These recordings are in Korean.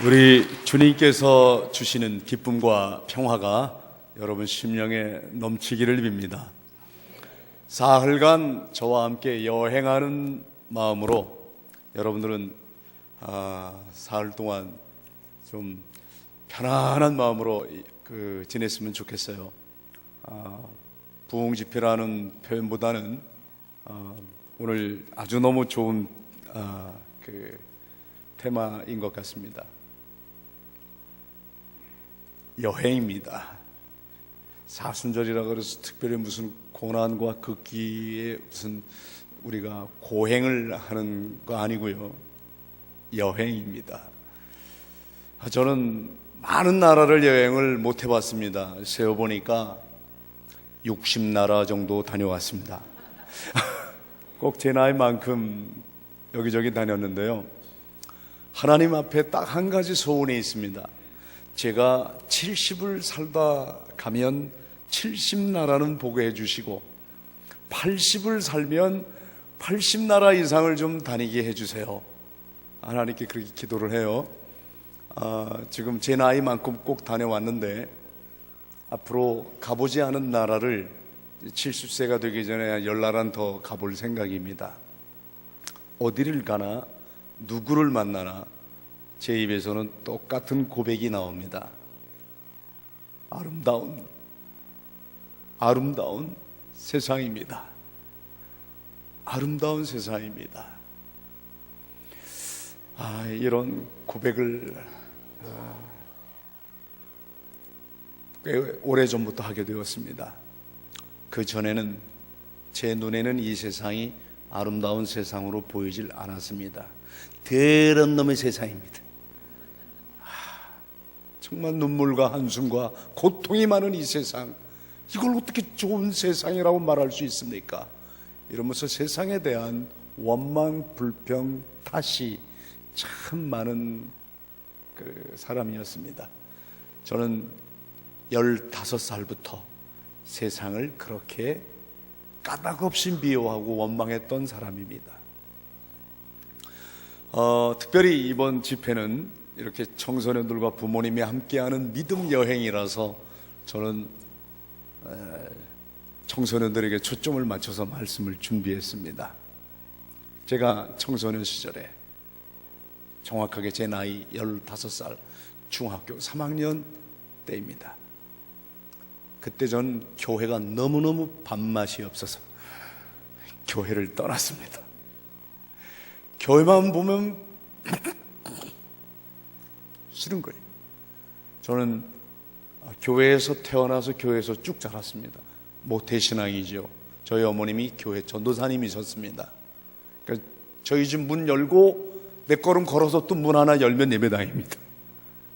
우리 주님께서 주시는 기쁨과 평화가 여러분 심령에 넘치기를 빕니다. 사흘간 저와 함께 여행하는 마음으로 여러분들은 사흘 동안 좀 편안한 마음으로 지냈으면 좋겠어요. 부흥집회라는 표현보다는 오늘 아주 너무 좋은 테마인 것 같습니다. 여행입니다. 사순절이라 그래서 특별히 무슨 고난과 극기에 무슨 우리가 고행을 하는 거 아니고요. 여행입니다. 저는 많은 나라를 여행을 못 해봤습니다. 세어보니까 60나라 정도 다녀왔습니다. 꼭 제 나이만큼 여기저기 다녔는데요. 하나님 앞에 딱 한 가지 소원이 있습니다. 제가 70을 살다 가면 70나라는 보게 해주시고 80을 살면 80나라 이상을 좀 다니게 해주세요. 하나님께 그렇게 기도를 해요. 지금 제 나이만큼 꼭 다녀왔는데 앞으로 가보지 않은 나라를 70세가 되기 전에 10나라는 더 가볼 생각입니다. 어디를 가나 누구를 만나나 제 입에서는 똑같은 고백이 나옵니다. 아름다운 세상입니다. 아름다운 세상입니다. 이런 고백을 꽤 오래전부터 하게 되었습니다. 그 전에는 제 눈에는 이 세상이 아름다운 세상으로 보이질 않았습니다. 더러운 놈의 세상입니다. 정말 눈물과 한숨과 고통이 많은 이 세상, 이걸 어떻게 좋은 세상이라고 말할 수 있습니까? 이러면서 세상에 대한 원망, 불평, 탓이 참 많은 사람이었습니다. 저는 15살부터 세상을 그렇게 까닭없이 미워하고 원망했던 사람입니다. 특별히 이번 집회는 이렇게 청소년들과 부모님이 함께하는 믿음 여행이라서 저는 청소년들에게 초점을 맞춰서 말씀을 준비했습니다. 제가 청소년 시절에 정확하게 제 나이 15살 중학교 3학년 때입니다. 그때 전 교회가 너무너무 밥맛이 없어서 교회를 떠났습니다. 교회만 보면 싫은 거예요. 저는 교회에서 태어나서 교회에서 쭉 자랐습니다. 모태신앙이죠. 저희 어머님이 교회 전도사님이셨습니다. 그러니까 저희 집 문 열고 몇 걸음 걸어서 또 문 하나 열면 예배당입니다.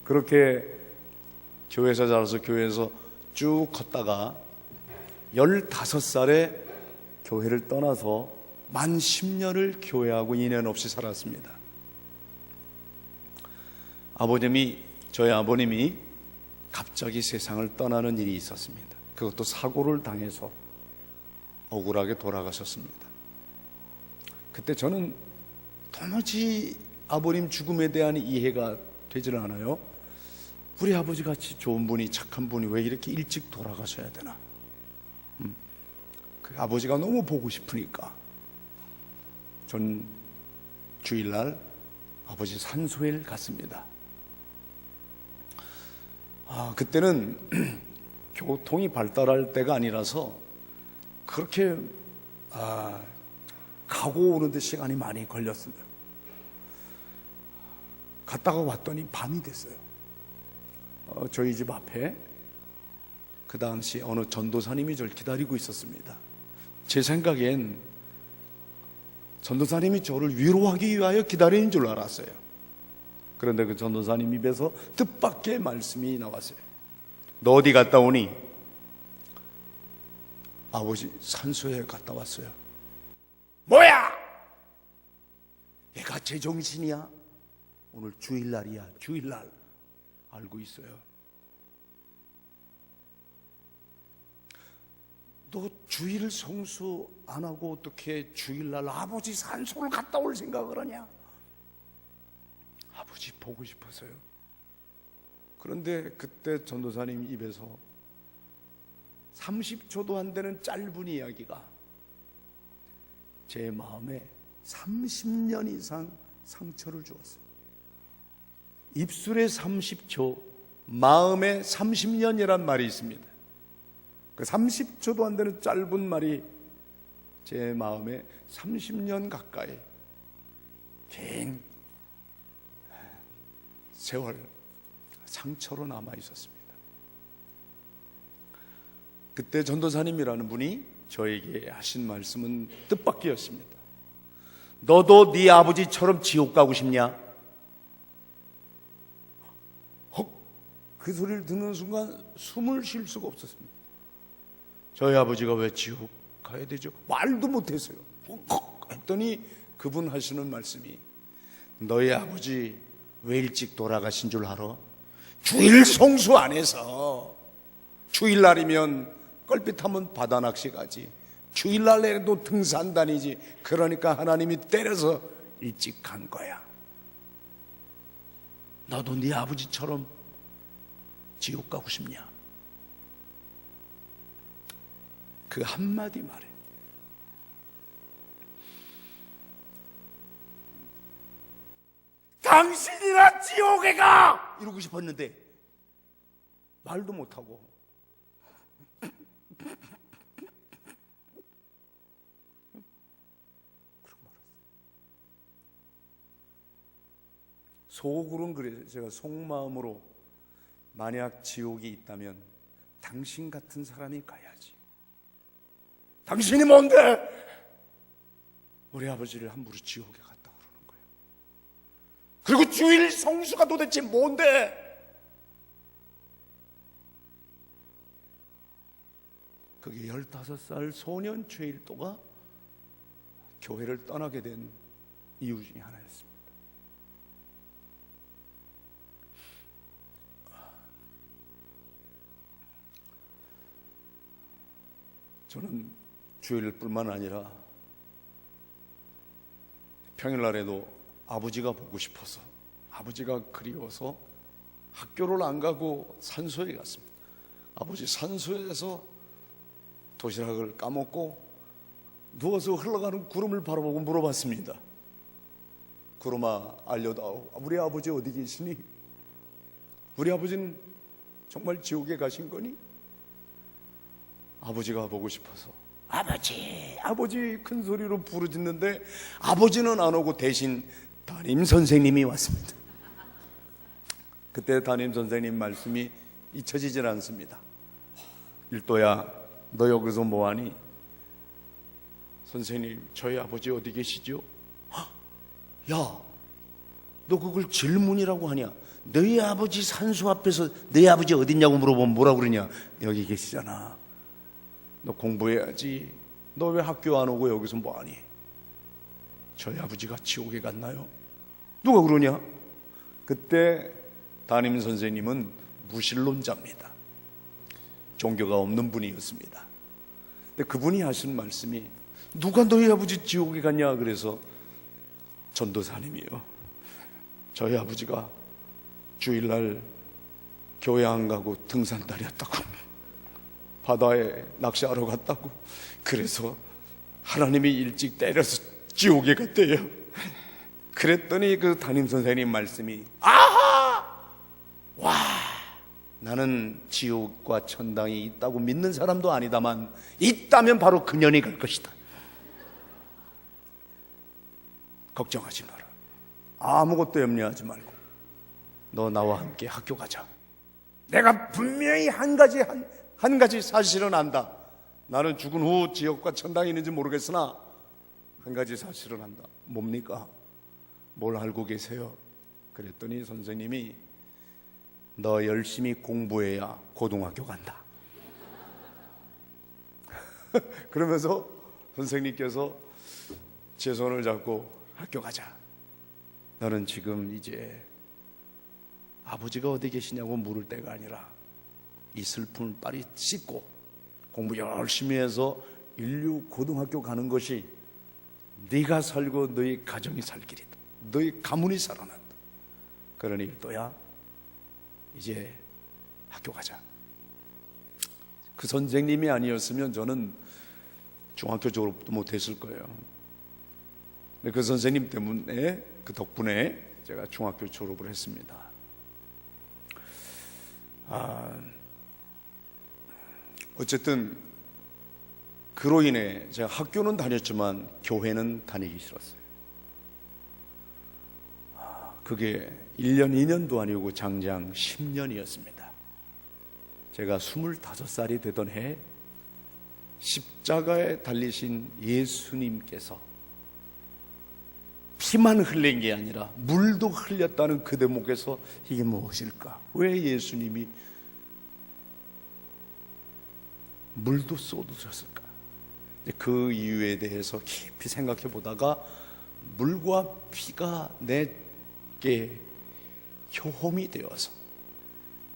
그렇게 교회에서 자라서 교회에서 쭉 컸다가 15살에 교회를 떠나서 만 10년을 교회하고 인연 없이 살았습니다. 저희 아버님이 갑자기 세상을 떠나는 일이 있었습니다. 그것도 사고를 당해서 억울하게 돌아가셨습니다. 그때 저는 도무지 아버님 죽음에 대한 이해가 되질 않아요. 우리 아버지 같이 좋은 분이, 착한 분이 왜 이렇게 일찍 돌아가셔야 되나? 그 아버지가 너무 보고 싶으니까 전 주일날 아버지 산소에 갔습니다. 그때는 교통이 발달할 때가 아니라서 그렇게 가고 오는데 시간이 많이 걸렸어요. 갔다가 왔더니 밤이 됐어요. 저희 집 앞에 그 당시 어느 전도사님이 저를 기다리고 있었습니다. 제 생각엔 전도사님이 저를 위로하기 위하여 기다리는 줄 알았어요. 그런데 그 전도사님 입에서 뜻밖의 말씀이 나왔어요. 너 어디 갔다 오니? 아버지 산소에 갔다 왔어요. 뭐야? 얘가 제정신이야? 오늘 주일날이야. 주일날. 알고 있어요. 너 주일 성수 안 하고 어떻게 주일날 아버지 산소를 갔다 올 생각을 하냐? 아버지 보고 싶어서요. 그런데 그때 전도사님 입에서 30초도 안 되는 짧은 이야기가 제 마음에 30년 이상 상처를 주었어요. 입술에 30초, 마음에 30년이란 말이 있습니다. 그 30초도 안 되는 짧은 말이 제 마음에 30년 가까이 긴 세월 상처로 남아 있었습니다. 그때 전도사님이라는 분이 저에게 하신 말씀은 뜻밖이었습니다. 너도 네 아버지처럼 지옥 가고 싶냐? 그 소리를 듣는 순간 숨을 쉴 수가 없었습니다. 저희 아버지가 왜 지옥 가야 되죠? 말도 못했어요. 했더니 그분 하시는 말씀이 너희 아버지 왜 일찍 돌아가신 줄 알아? 주일 성수 안에서 주일날이면 껄핏하면 바다 낚시 가지, 주일날에도 등산 다니지. 그러니까 하나님이 때려서 일찍 간 거야. 너도 네 아버지처럼 지옥 가고 싶냐? 그 한마디 말에 당신이나 지옥에 가! 이러고 싶었는데 말도 못하고 그러고 말았어요. 속으로는 그래요. 제가 속마음으로 만약 지옥이 있다면 당신 같은 사람이 가야지. 당신이 뭔데 우리 아버지를 함부로 지옥에 갔다고 그러는 거예요. 그리고 주일 성수가 도대체 뭔데? 그게 15살 소년 최일도가 교회를 떠나게 된 이유 중에 하나였습니다. 저는 주일뿐만 아니라 평일날에도 아버지가 보고 싶어서, 아버지가 그리워서 학교를 안 가고 산소에 갔습니다. 아버지 산소에서 도시락을 까먹고 누워서 흘러가는 구름을 바라보고 물어봤습니다. 구름아, 알려다오. 우리 아버지 어디 계시니? 우리 아버지는 정말 지옥에 가신 거니? 아버지가 보고 싶어서 아버지, 아버지 큰 소리로 부르짖는데 아버지는 안 오고 대신 담임 선생님이 왔습니다. 그때 담임 선생님 말씀이 잊혀지질 않습니다. 일도야, 너 여기서 뭐하니? 선생님, 저희 아버지 어디 계시죠? 야, 너 그걸 질문이라고 하냐? 너희 아버지 산소 앞에서 너희 아버지 어딨냐고 물어보면 뭐라고 그러냐? 여기 계시잖아. 너 공부해야지. 너 왜 학교 안 오고 여기서 뭐하니? 저희 아버지가 지옥에 갔나요? 누가 그러냐? 그때 담임 선생님은 무신론자입니다. 종교가 없는 분이었습니다. 근데 그분이 하신 말씀이 누가 너희 아버지 지옥에 갔냐? 그래서 전도사님이요, 저희 아버지가 주일날 교회 안 가고 등산 다녔다고, 바다에 낚시하러 갔다고, 그래서 하나님이 일찍 때려서 지옥에 갔대요. 그랬더니 그 담임 선생님 말씀이 아하! 와, 나는 지옥과 천당이 있다고 믿는 사람도 아니다만 있다면 바로 그년이 갈 것이다. 걱정하지 마라. 아무것도 염려하지 말고 너 나와 함께 학교 가자. 내가 분명히 한 가지 사실은 안다. 나는 죽은 후 지옥과 천당이 있는지 모르겠으나 한 가지 사실은 안다. 뭡니까? 뭘 알고 계세요? 그랬더니 선생님이 너 열심히 공부해야 고등학교 간다. 그러면서 선생님께서 제 손을 잡고 학교 가자. 너는 지금 이제 아버지가 어디 계시냐고 물을 때가 아니라 이 슬픔을 빨리 씻고 공부 열심히 해서 인류 고등학교 가는 것이 네가 살고 너희 가정이 살 길이다. 너희 가문이 살아난다. 그러니 일도야 이제 학교 가자. 그 선생님이 아니었으면 저는 중학교 졸업도 못했을 거예요. 근데 그 선생님 때문에, 그 덕분에 제가 중학교 졸업을 했습니다. 어쨌든 그로 인해 제가 학교는 다녔지만 교회는 다니기 싫었어요. 그게 1년 2년도 아니고 장장 10년이었습니다. 제가 25살이 되던 해 십자가에 달리신 예수님께서 피만 흘린 게 아니라 물도 흘렸다는 그 대목에서 이게 무엇일까? 왜 예수님이 물도 쏟으셨을까? 그 이유에 대해서 깊이 생각해 보다가 물과 피가 내게 효험이 되어서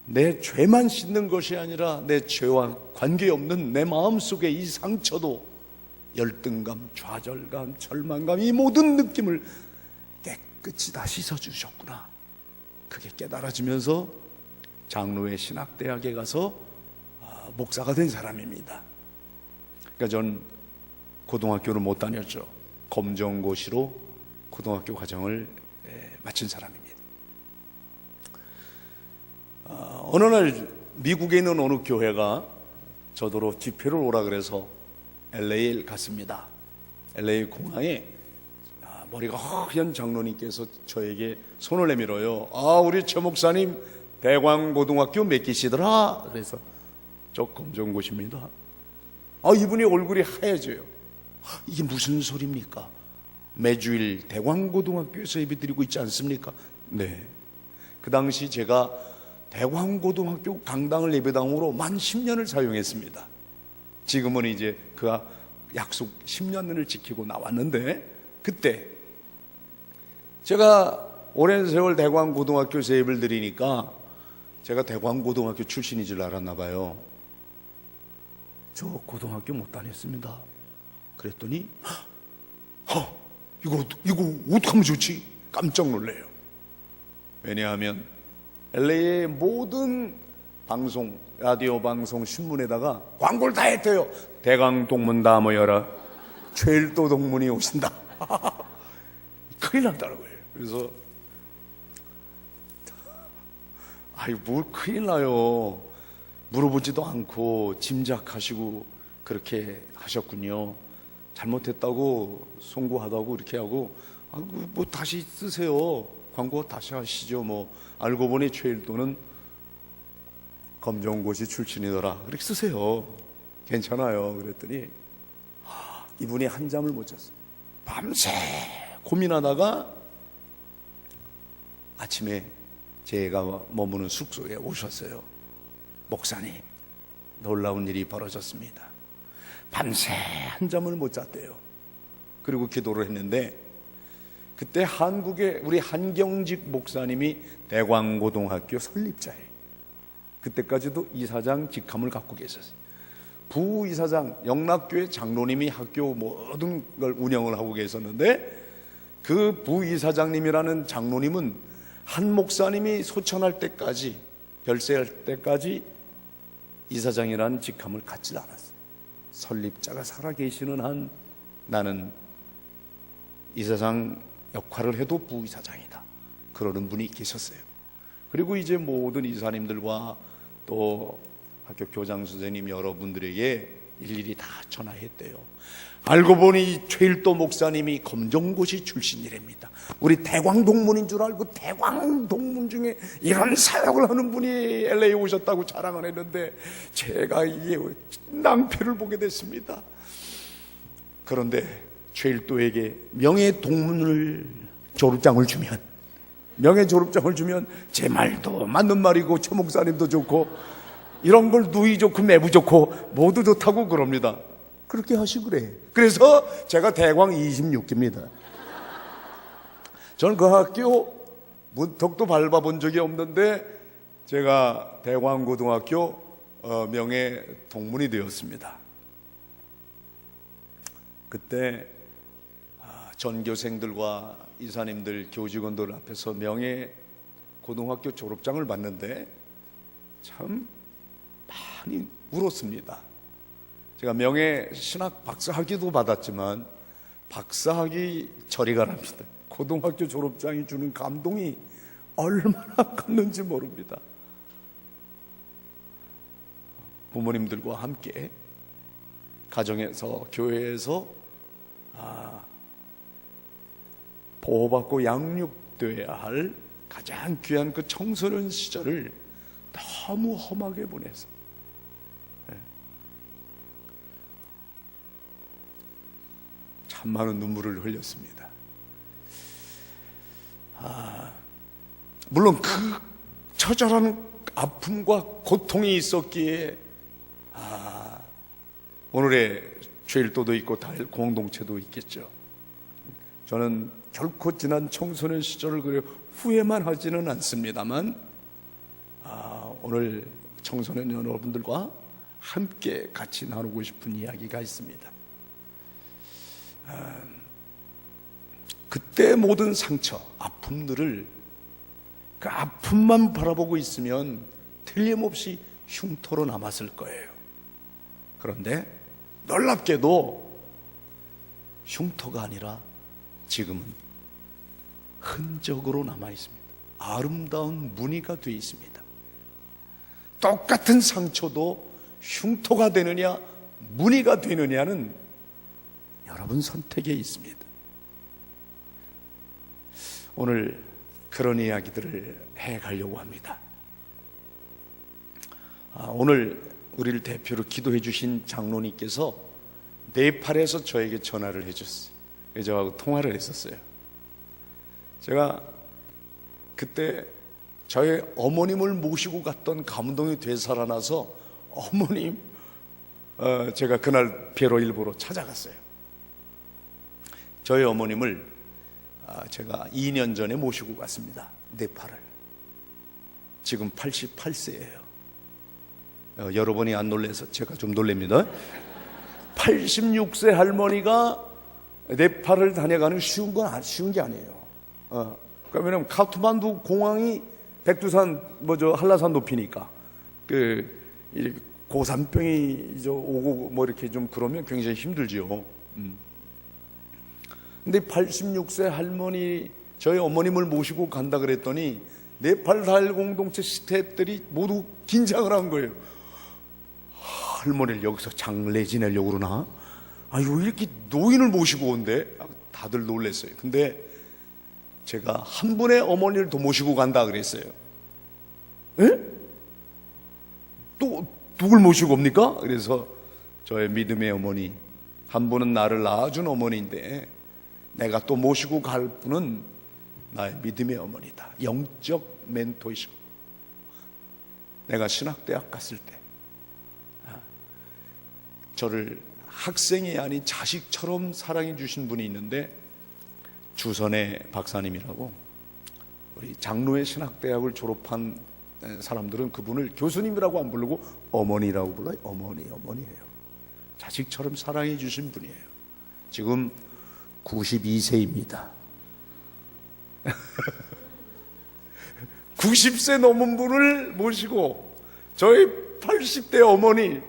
내 죄만 씻는 것이 아니라 내 죄와 관계없는 내 마음속에 이 상처도 열등감, 좌절감, 절망감, 이 모든 느낌을 깨끗이 다 씻어주셨구나. 그게 깨달아지면서 장로회 신학대학에 가서 목사가 된 사람입니다. 그러니까 전 고등학교를 못 다녔죠. 검정고시로 고등학교 과정을 마친 사람입니다. 어느 날 미국에 있는 어느 교회가 저더러 집회를 오라 그래서 LA에 갔습니다. LA 공항에 머리가 허연 장로님께서 저에게 손을 내밀어요. 우리 최 목사님 대광고등학교 몇 기시더라? 그래서 저 검정고시입니다. 이분이 얼굴이 하얘져요. 이게 무슨 소리입니까? 매주일 대광고등학교에서 예배드리고 있지 않습니까? 네. 그 당시 제가 대광고등학교 강당을 예배당으로 만 10년을 사용했습니다. 지금은 이제 그 약속 10년을 지키고 나왔는데, 그때 제가 오랜 세월 대광고등학교에서 예배를 드리니까 제가 대광고등학교 출신인 줄 알았나 봐요. 저 고등학교 못 다녔습니다. 그랬더니 이거 어떡하면 좋지? 깜짝 놀래요. 왜냐하면 LA의 모든 방송, 라디오 방송, 신문에다가 광고를 다 했대요. 대강 동문 다 모여라. 최일도 동문이 오신다. 큰일 났다는 거예요. 그래서 뭘 큰일 나요. 물어보지도 않고 짐작하시고 그렇게 하셨군요. 잘못했다고 송구하다고 이렇게 하고 뭐 다시 쓰세요. 광고 다시 하시죠. 뭐 알고 보니 최일도는 검정고시 출신이더라. 그렇게 쓰세요. 괜찮아요. 그랬더니 이분이 한잠을 못 잤어요. 밤새 고민하다가 아침에 제가 머무는 숙소에 오셨어요. 목사님, 놀라운 일이 벌어졌습니다. 밤새 한잠을 못 잤대요. 그리고 기도를 했는데 그때 한국의 우리 한경직 목사님이 대광고등학교 설립자예요. 그때까지도 이사장 직함을 갖고 계셨어요. 부이사장, 영락교회 장로님이 학교 모든 걸 운영을 하고 계셨는데 그 부이사장님이라는 장로님은 한 목사님이 소천할 때까지, 별세할 때까지 이사장이라는 직함을 갖지 않았어요. 설립자가 살아계시는 한 나는 이사장 역할을 해도 부이사장이다. 그러는 분이 계셨어요. 그리고 이제 모든 이사님들과 또 학교 교장 선생님 여러분들에게 일일이 다 전화했대요. 알고 보니 최일도 목사님이 검정고시 출신이랍니다. 우리 대광동문인 줄 알고 대광동문 중에 이런 사역을 하는 분이 LA에 오셨다고 자랑을 했는데 제가 이게 낭패를 보게 됐습니다. 그런데 최일도에게 명예동문을 졸업장을 주면, 명예 졸업장을 주면 제 말도 맞는 말이고 최 목사님도 좋고 이런 걸 누이 좋고 매부 좋고 모두 좋다고 그럽니다. 그렇게 하시그래. 그래서 제가 대광 26기입니다. 저는 그 학교 문턱도 밟아본 적이 없는데 제가 대광고등학교 명예 동문이 되었습니다. 그때 전교생들과 이사님들, 교직원들 앞에서 명예 고등학교 졸업장을 봤는데 참 많이 울었습니다. 제가 명예 신학 박사학위도 받았지만 박사학위 저리가 납니다. 고등학교 졸업장이 주는 감동이 얼마나 컸는지 모릅니다. 부모님들과 함께 가정에서, 교회에서 보호받고 양육되어야 할 가장 귀한 그 청소년 시절을 너무 험하게 보내서 참 많은 눈물을 흘렸습니다. 물론 그 처절한 아픔과 고통이 있었기에 오늘의 죄일도도 있고 달 공동체도 있겠죠. 저는 결코 지난 청소년 시절을 그려 후회만 하지는 않습니다만 오늘 청소년 여러분들과 함께 같이 나누고 싶은 이야기가 있습니다. 그때 모든 상처, 아픔들을 그 아픔만 바라보고 있으면 틀림없이 흉터로 남았을 거예요. 그런데 놀랍게도 흉터가 아니라 지금은 흔적으로 남아 있습니다. 아름다운 무늬가 되어 있습니다. 똑같은 상처도 흉터가 되느냐 무늬가 되느냐는 여러분 선택에 있습니다. 오늘 그런 이야기들을 해가려고 합니다. 오늘 우리를 대표로 기도해 주신 장로님께서 네팔에서 저에게 전화를 해줬어요. 저하고 통화를 했었어요. 제가 그때 저의 어머님을 모시고 갔던 감동이 되살아나서 어머님 제가 그날 뵈러 일부러 찾아갔어요. 저희 어머님을 제가 2년 전에 모시고 갔습니다. 네팔을. 지금 88세예요. 여러분이 안 놀라서 제가 좀 놀랍니다. 86세 할머니가 네팔을 다녀가는 쉬운 게 아니에요. 왜냐면 카트만두 공항이 백두산 한라산 높이니까 고산병이 오고 이렇게 좀 그러면 굉장히 힘들지요. 근데 86세 할머니 저희 어머님을 모시고 간다 그랬더니 네팔 달 공동체 스태프들이 모두 긴장을 한 거예요. 할머니를 여기서 장례 지내려고 그러나? 왜 이렇게 노인을 모시고 온대? 다들 놀랐어요. 근데 제가 한 분의 어머니를 더 모시고 간다 그랬어요. 에? 또 누굴 모시고 옵니까? 그래서 저의 믿음의 어머니, 한 분은 나를 낳아준 어머니인데 내가 또 모시고 갈 분은 나의 믿음의 어머니다. 영적 멘토이시고 내가 신학대학 갔을 때 저를 학생이 아닌 자식처럼 사랑해 주신 분이 있는데 주선의 박사님이라고, 우리 장로의 신학대학을 졸업한 사람들은 그분을 교수님이라고 안 부르고 어머니라고 불러요. 어머니예요. 자식처럼 사랑해 주신 분이에요. 지금 92세입니다. 90세 넘은 분을 모시고 저희 80대 어머니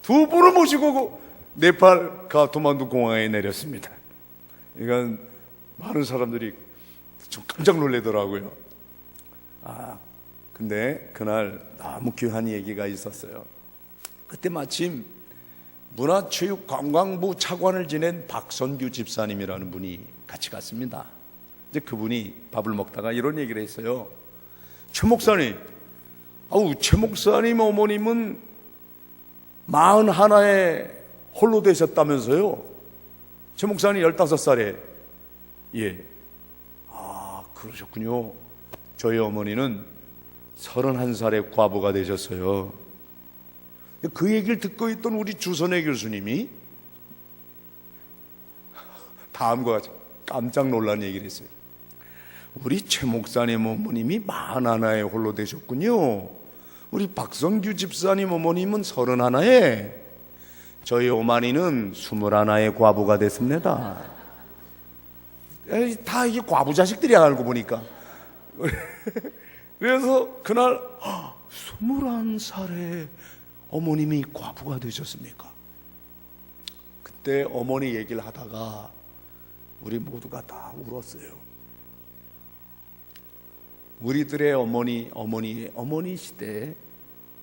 두 분을 모시고 네팔 카트만두 공항에 내렸습니다. 이건 많은 사람들이 좀 깜짝 놀라더라고요. 근데 그날 너무 귀한 얘기가 있었어요. 그때 마침 문화체육관광부 차관을 지낸 박선규 집사님이라는 분이 같이 갔습니다. 이제 그분이 밥을 먹다가 이런 얘기를 했어요. 최 목사님, 최 목사님 어머님은 41에 홀로 되셨다면서요? 최 목사님 15살에. 예. 그러셨군요. 저희 어머니는 31살에 과부가 되셨어요. 그 얘기를 듣고 있던 우리 주선의 교수님이 다음과 같이 깜짝 놀란 얘기를 했어요. 우리 최 목사님 어머님이 41에 홀로 되셨군요. 우리 박성규 집사님 어머님은 31에, 저희 어머니는 21에 과부가 됐습니다. 다 이게 과부 자식들이야, 알고 보니까. 그래서 그날 21살에 어머님이 과부가 되셨습니까? 그때 어머니 얘기를 하다가 우리 모두가 다 울었어요. 우리들의 어머니 시대에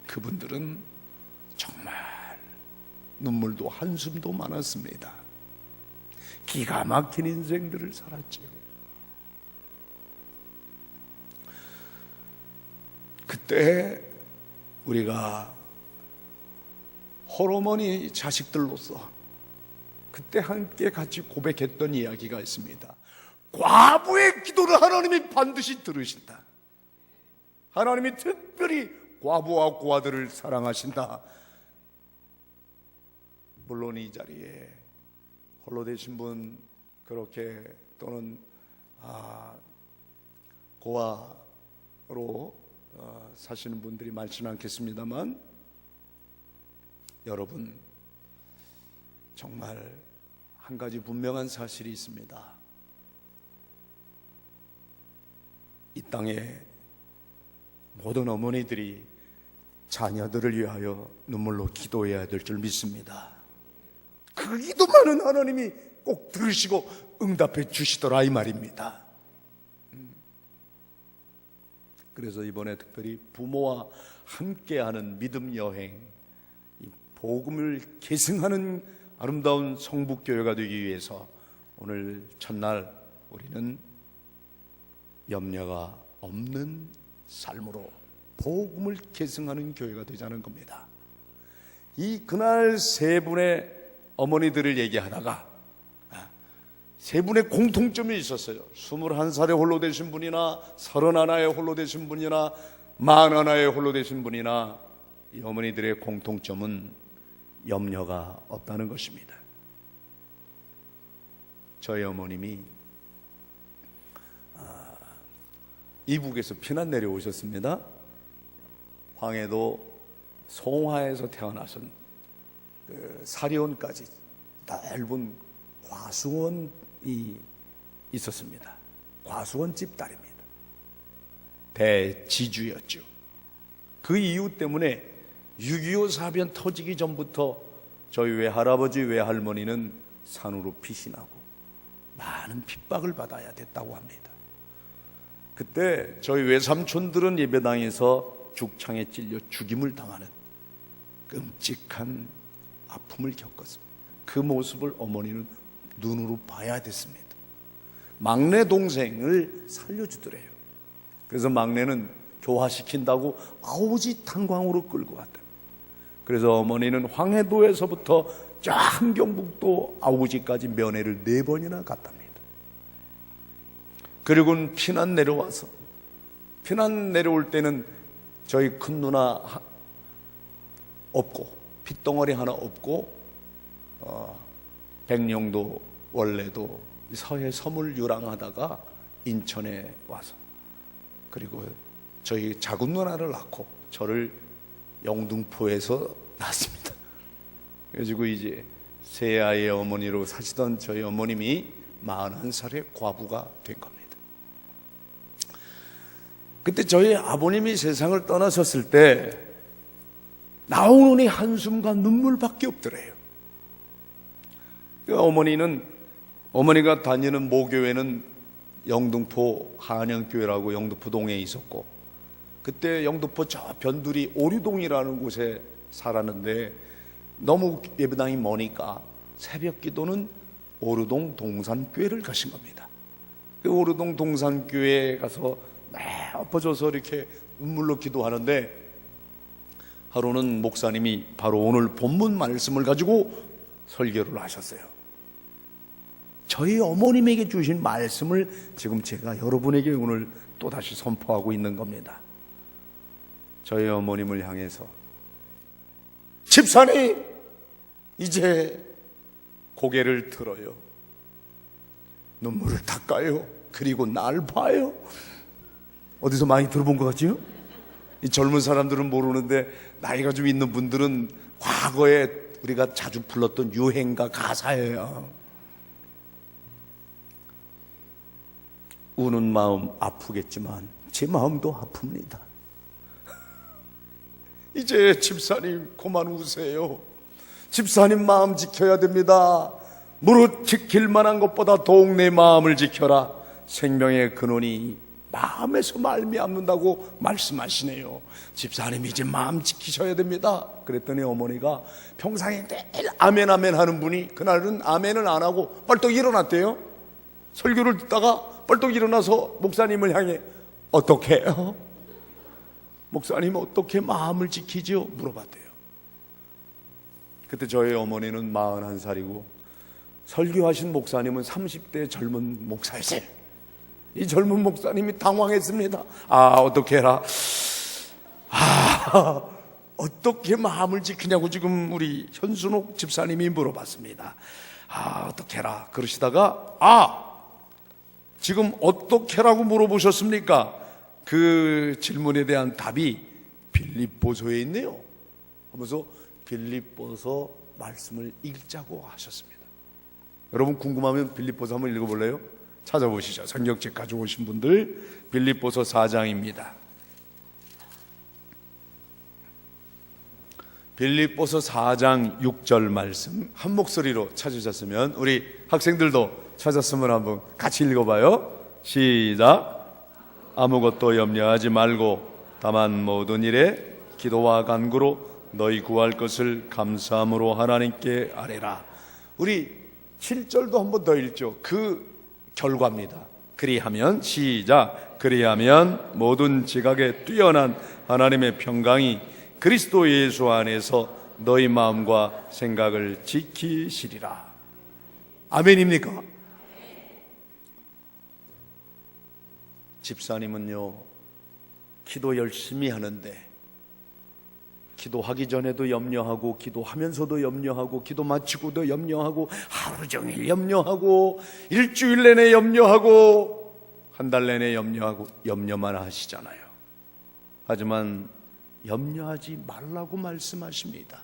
그분들은 정말 눈물도 한숨도 많았습니다. 기가 막힌 인생들을 살았죠. 그때 우리가 홀어머니 자식들로서 그때 함께 같이 고백했던 이야기가 있습니다. 과부의 기도를 하나님이 반드시 들으신다. 하나님이 특별히 과부와 고아들을 사랑하신다. 물론 이 자리에 홀로 되신 분 그렇게 또는 고아로 사시는 분들이 많지는 않겠습니다만, 여러분 정말 한 가지 분명한 사실이 있습니다. 이 땅에 모든 어머니들이 자녀들을 위하여 눈물로 기도해야 될 줄 믿습니다. 그 기도만은 하나님이 꼭 들으시고 응답해 주시더라 이 말입니다. 그래서 이번에 특별히 부모와 함께하는 믿음 여행, 이 복음을 계승하는 아름다운 성북교회가 되기 위해서 오늘 첫날 우리는 염려가 없는 삶으로 복음을 계승하는 교회가 되자는 겁니다. 그날 세 분의 어머니들을 얘기하다가 세 분의 공통점이 있었어요. 21살에 홀로 되신 분이나 31에 홀로 되신 분이나 41에 홀로 되신 분이나 이 어머니들의 공통점은 염려가 없다는 것입니다. 저희 어머님이 이북에서 피난 내려오셨습니다. 황해도 송화에서 태어나신 사리온까지 넓은 과수원이 있었습니다. 과수원집 딸입니다. 대지주였죠. 그 이유 때문에 6.25 사변 터지기 전부터 저희 외할아버지 외할머니는 산으로 피신하고 많은 핍박을 받아야 됐다고 합니다. 그때 저희 외삼촌들은 예배당에서 죽창에 찔려 죽임을 당하는 끔찍한 아픔을 겪었습니다. 그 모습을 어머니는 눈으로 봐야 됐습니다. 막내 동생을 살려주더래요. 그래서 막내는 교화시킨다고 아오지 탄광으로 끌고 갔다. 그래서 어머니는 황해도에서부터 저 함경북도 아오지까지 면회를 4번이나 갔답니다. 그리고는 피난 내려와서, 피난 내려올 때는 저희 큰 누나 없고 핏덩어리 하나 없고 백령도 원래도 서해 섬을 유랑하다가 인천에 와서, 그리고 저희 작은 누나를 낳고 저를 영등포에서 낳았습니다. 그래가지고 이제 세 아이의 어머니로 사시던 저희 어머님이 41살의 과부가 된 겁니다. 그때 저희 아버님이 세상을 떠나셨을 때 나오는 이 한숨과 눈물밖에 없더래요. 어머니가 다니는 모교회는 영등포 한양교회라고 영등포동에 있었고, 그때 영등포 저 변두리 오류동이라는 곳에 살았는데 너무 예배당이 머니까 새벽 기도는 오류동 동산교회를 가신 겁니다. 그 오류동 동산교회에 가서 엎어져서 이렇게 눈물로 기도하는데, 하루는 목사님이 바로 오늘 본문 말씀을 가지고 설교를 하셨어요. 저희 어머님에게 주신 말씀을 지금 제가 여러분에게 오늘 또다시 선포하고 있는 겁니다. 저희 어머님을 향해서, 집사님 이제 고개를 들어요. 눈물을 닦아요. 그리고 날 봐요. 어디서 많이 들어본 것 같지요? 이 젊은 사람들은 모르는데 나이가 좀 있는 분들은 과거에 우리가 자주 불렀던 유행가 가사예요. 우는 마음 아프겠지만 제 마음도 아픕니다. 이제 집사님 그만 우세요. 집사님 마음 지켜야 됩니다. 무릇 지킬 만한 것보다 더욱 내 마음을 지켜라. 생명의 근원이 마음에서 말미암는다고 말씀하시네요. 집사님 이제 마음 지키셔야 됩니다. 그랬더니 어머니가 평상에 매일 아멘 아멘 하는 분이 그날은 아멘을 안 하고 벌떡 일어났대요. 설교를 듣다가 벌떡 일어나서 목사님을 향해 어떻게 해요? 목사님 어떻게 마음을 지키죠? 물어봤대요. 그때 저희 어머니는 41살이고 설교하신 목사님은 30대 젊은 목사였어요. 이 젊은 목사님이 당황했습니다. 어떻게 해라. 어떻게 마음을 지키냐고 지금 우리 현순옥 집사님이 물어봤습니다. 어떻게 해라. 그러시다가 지금 어떻게 해라고 물어보셨습니까? 그 질문에 대한 답이 빌립보서에 있네요 하면서 빌립보서 말씀을 읽자고 하셨습니다. 여러분 궁금하면 빌립보서 한번 읽어볼래요? 찾아보시죠. 성경책 가져오신 분들 빌립보서 4장입니다. 빌립보서 4장 6절 말씀 한 목소리로 찾으셨으면 우리 학생들도 찾았으면 한번 같이 읽어봐요. 시작. 아무것도 염려하지 말고 다만 모든 일에 기도와 간구로 너희 구할 것을 감사함으로 하나님께 아뢰라. 우리 7절도 한번 더 읽죠. 그 결과입니다. 그리하면 시작. 그리하면 모든 지각에 뛰어난 하나님의 평강이 그리스도 예수 안에서 너희 마음과 생각을 지키시리라. 아멘입니까? 집사님은요 기도 열심히 하는데 기도하기 전에도 염려하고 기도하면서도 염려하고 기도 마치고도 염려하고 하루 종일 염려하고 일주일 내내 염려하고 한 달 내내 염려하고 염려만 하시잖아요. 하지만 염려하지 말라고 말씀하십니다.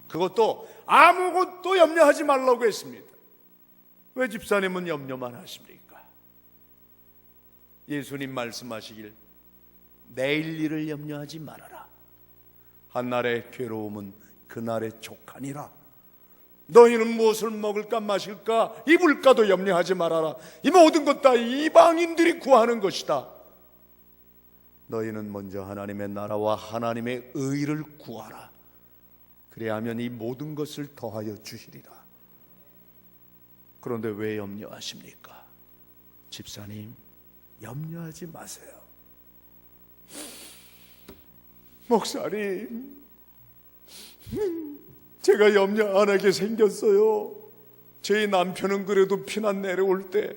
그것도 아무것도 염려하지 말라고 했습니다. 왜 집사님은 염려만 하십니까? 예수님 말씀하시길 내일 일을 염려하지 말아라. 한날의 괴로움은 그날의 족하니라. 너희는 무엇을 먹을까 마실까 입을까도 염려하지 말아라. 이 모든 것 다 이방인들이 구하는 것이다. 너희는 먼저 하나님의 나라와 하나님의 의를 구하라. 그래야하면 이 모든 것을 더하여 주시리라. 그런데 왜 염려하십니까? 집사님 염려하지 마세요. 목사님 제가 염려 안 하게 생겼어요. 제 남편은 그래도 피난 내려올 때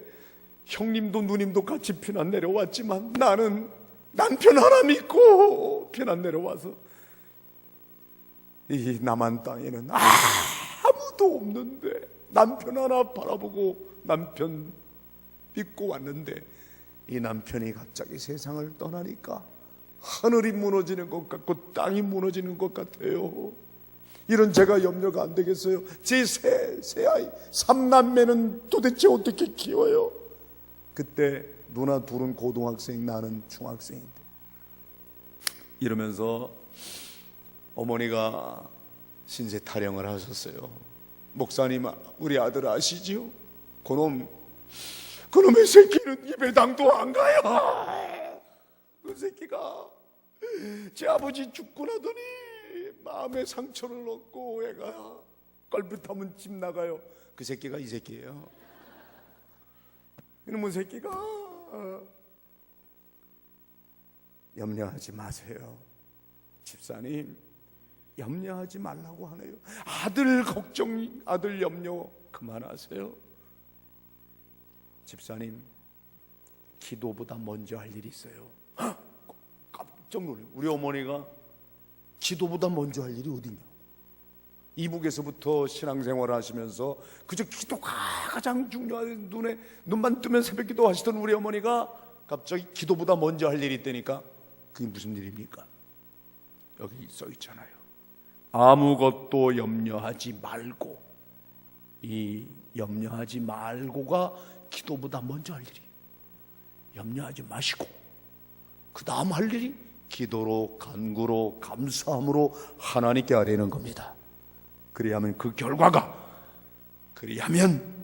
형님도 누님도 같이 피난 내려왔지만 나는 남편 하나 믿고 피난 내려와서 이 남한 땅에는 아무도 없는데 남편 하나 바라보고 남편 믿고 왔는데 이 남편이 갑자기 세상을 떠나니까 하늘이 무너지는 것 같고 땅이 무너지는 것 같아요. 이런 제가 염려가 안 되겠어요? 제 세 아이 3남매는 도대체 어떻게 키워요? 그때 누나 둘은 고등학생, 나는 중학생인데 이러면서 어머니가 신세 타령을 하셨어요. 목사님 우리 아들 아시지요? 그놈의 새끼는 입에 당도 안 가요. 그 새끼가 제 아버지 죽고 나더니 마음에 상처를 얻고 애가 껄핏하면 집 나가요. 그 새끼가 이 새끼예요. 이놈의 새끼가 염려하지 마세요. 집사님 염려하지 말라고 하네요. 아들 걱정, 아들 염려 그만하세요. 집사님 기도보다 먼저 할 일이 있어요. 깜짝 놀래요. 우리 어머니가 기도보다 먼저 할 일이 어디냐. 이북에서부터 신앙생활을 하시면서 그저 기도가 가장 중요한 눈만 뜨면 새벽기도 하시던 우리 어머니가 갑자기 기도보다 먼저 할 일이 있다니까 그게 무슨 일입니까? 여기 써 있잖아요. 아무것도 염려하지 말고. 이 염려하지 말고가 기도보다 먼저 할 일이에요. 염려하지 마시고 그 다음 할 일이 기도로, 간구로, 감사함으로 하나님께 아뢰는 겁니다. 그리하면 그 결과가, 그리하면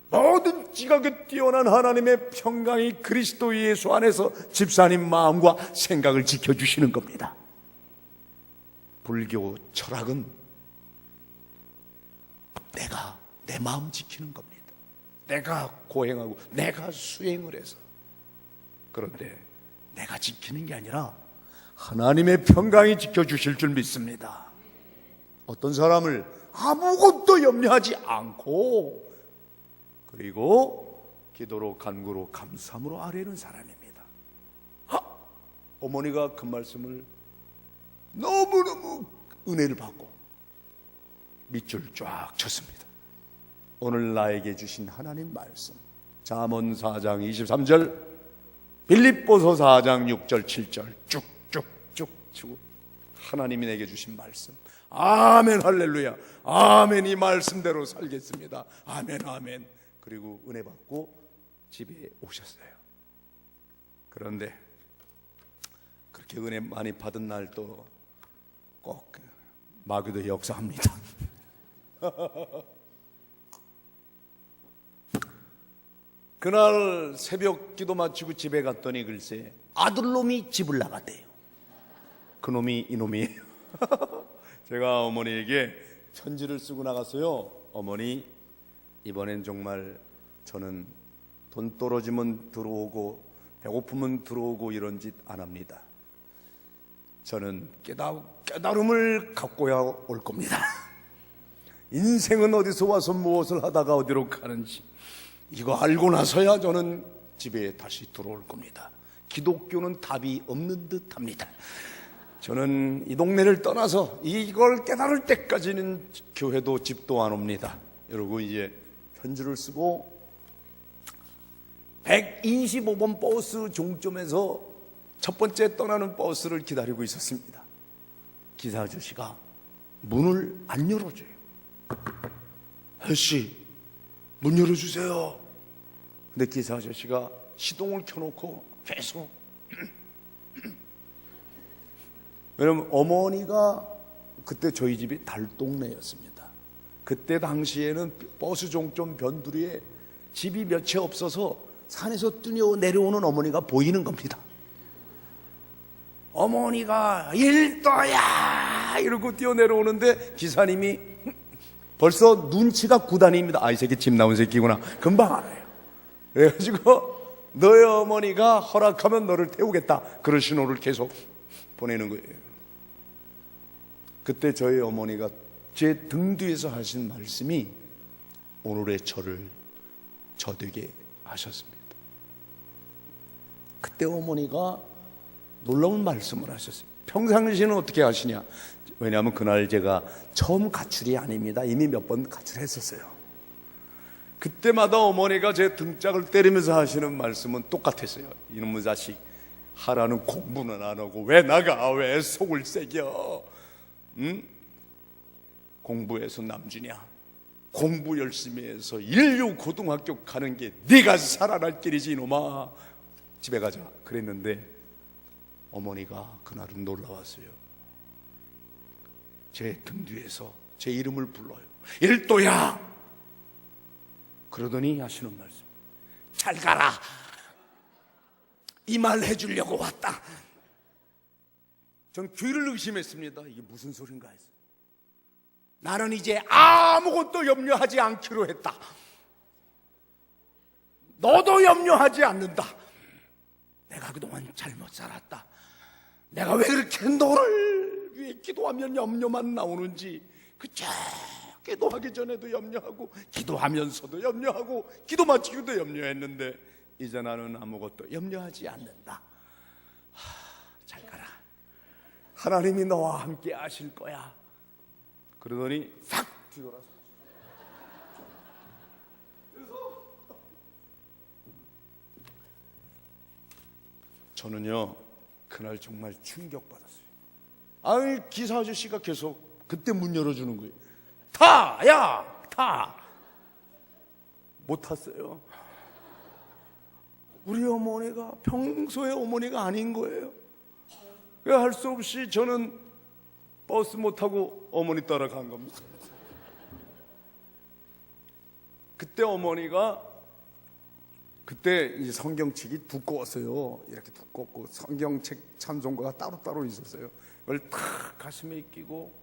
모든 지각에 뛰어난 하나님의 평강이 그리스도 예수 안에서 집사님 마음과 생각을 지켜주시는 겁니다. 불교 철학은 내가 내 마음 지키는 겁니다. 내가 고행하고 내가 수행을 해서. 그런데 내가 지키는 게 아니라 하나님의 평강이 지켜주실 줄 믿습니다. 어떤 사람을 아무것도 염려하지 않고 그리고 기도로, 간구로, 감사함으로 아뢰는 사람입니다. 어머니가 그 말씀을 너무너무 은혜를 받고 밑줄 쫙 쳤습니다. 오늘 나에게 주신 하나님 말씀, 잠언 4장 23절, 빌립보서 4장 6절 7절 쭉쭉쭉 치고 하나님이 내게 주신 말씀. 아멘, 할렐루야, 아멘. 이 말씀대로 살겠습니다. 아멘, 아멘. 그리고 은혜 받고 집에 오셨어요. 그런데 그렇게 은혜 많이 받은 날 또 꼭 마귀도 역사합니다. 그날 새벽 기도 마치고 집에 갔더니 글쎄 아들놈이 집을 나갔대요. 그놈이 이놈이에요. 제가 어머니에게 편지를 쓰고 나갔어요. 어머니, 이번엔 정말 저는 돈 떨어지면 들어오고 배고프면 들어오고 이런 짓 안 합니다. 저는 깨달음을 갖고야 올 겁니다. 인생은 어디서 와서 무엇을 하다가 어디로 가는지 이거 알고 나서야 저는 집에 다시 들어올 겁니다. 기독교는 답이 없는 듯 합니다. 저는 이 동네를 떠나서 이걸 깨달을 때까지는 교회도 집도 안 옵니다. 이러고 이제 편지를 쓰고 125번 버스 종점에서 첫 번째 떠나는 버스를 기다리고 있었습니다. 기사 아저씨가 문을 안 열어줘요. 아저씨, 문 열어주세요. 근데 기사 아저씨가 시동을 켜놓고 계속 왜냐면 어머니가 그때 저희 집이 달동네였습니다. 그때 당시에는 버스 종점 변두리에 집이 몇 채 없어서 산에서 뛰어 내려오는 어머니가 보이는 겁니다. 어머니가 일도야 이러고 뛰어 내려오는데 기사님이 벌써 눈치가 9단입니다. 아, 이 새끼 집 나온 새끼구나. 금방 알아요. 그래가지고 너의 어머니가 허락하면 너를 태우겠다. 그런 신호를 계속 보내는 거예요. 그때 저희 어머니가 제 등 뒤에서 하신 말씀이 오늘의 저를 저되게 하셨습니다. 그때 어머니가 놀라운 말씀을 하셨어요. 평상시에는 어떻게 하시냐? 왜냐하면 그날 제가 처음 가출이 아닙니다. 이미 몇 번 가출했었어요. 그때마다 어머니가 제 등짝을 때리면서 하시는 말씀은 똑같았어요. 이놈의 자식, 하라는 공부는 안 하고 왜 나가? 왜 속을 새겨? 공부해서 남주냐? 공부 열심히 해서 인류 고등학교 가는 게 네가 살아날 길이지 이놈아. 집에 가자 그랬는데 어머니가 그날은 놀라웠어요. 제 등 뒤에서 제 이름을 불러요. 일도야. 그러더니 하시는 말씀, 잘 가라. 이 말 해주려고 왔다. 전 귀를 의심했습니다. 이게 무슨 소린가 해서. 나는 이제 아무것도 염려하지 않기로 했다. 너도 염려하지 않는다. 내가 그동안 잘못 살았다. 내가 왜 그렇게 너를 위해 기도하면 염려만 나오는지. 그저 기도하기 전에도 염려하고 기도하면서도 염려하고 기도 마치고도 염려했는데 이제 나는 아무것도 염려하지 않는다. 잘 가라. 하나님이 너와 함께 하실 거야. 그러더니 싹 뒤돌아서 저는요 그날 정말 충격받았어요. 아니 기사 아저씨가 계속 그때 문 열어주는 거예요. 타! 야! 타! 못 탔어요. 우리 어머니가 평소의 어머니가 아닌 거예요. 그래서 할 수 없이 저는 버스 못 타고 어머니 따라간 겁니다. 그때 어머니가 그때 이제 성경책이 두꺼웠어요. 이렇게 두껍고 성경책 찬송가가 따로따로 있었어요. 그걸 탁 가슴에 끼고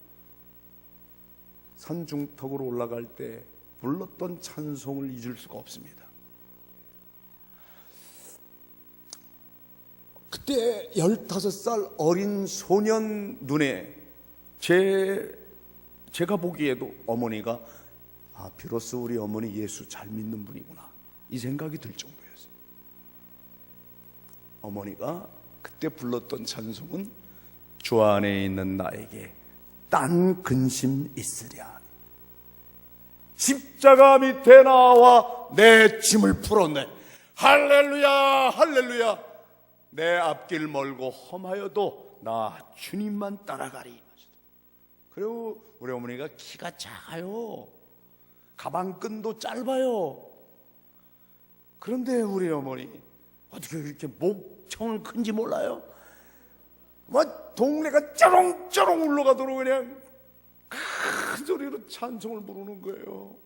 산중턱으로 올라갈 때 불렀던 찬송을 잊을 수가 없습니다. 그때 15살 어린 소년 눈에 제가 보기에도 어머니가 비로소 우리 어머니 예수 잘 믿는 분이구나 이 생각이 들 정도였어요. 어머니가 그때 불렀던 찬송은 주 안에 있는 나에게 딴 근심 있으랴. 십자가 밑에 나와 내 짐을 풀었네. 할렐루야 할렐루야. 내 앞길 멀고 험하여도 나 주님만 따라가리. 그리고 우리 어머니가 키가 작아요. 가방끈도 짧아요. 그런데 우리 어머니 어떻게 그렇게 목청은 큰지 몰라요? 막 동네가 쩌렁쩌렁 울러가도록 그냥 큰 소리로 찬송을 부르는 거예요.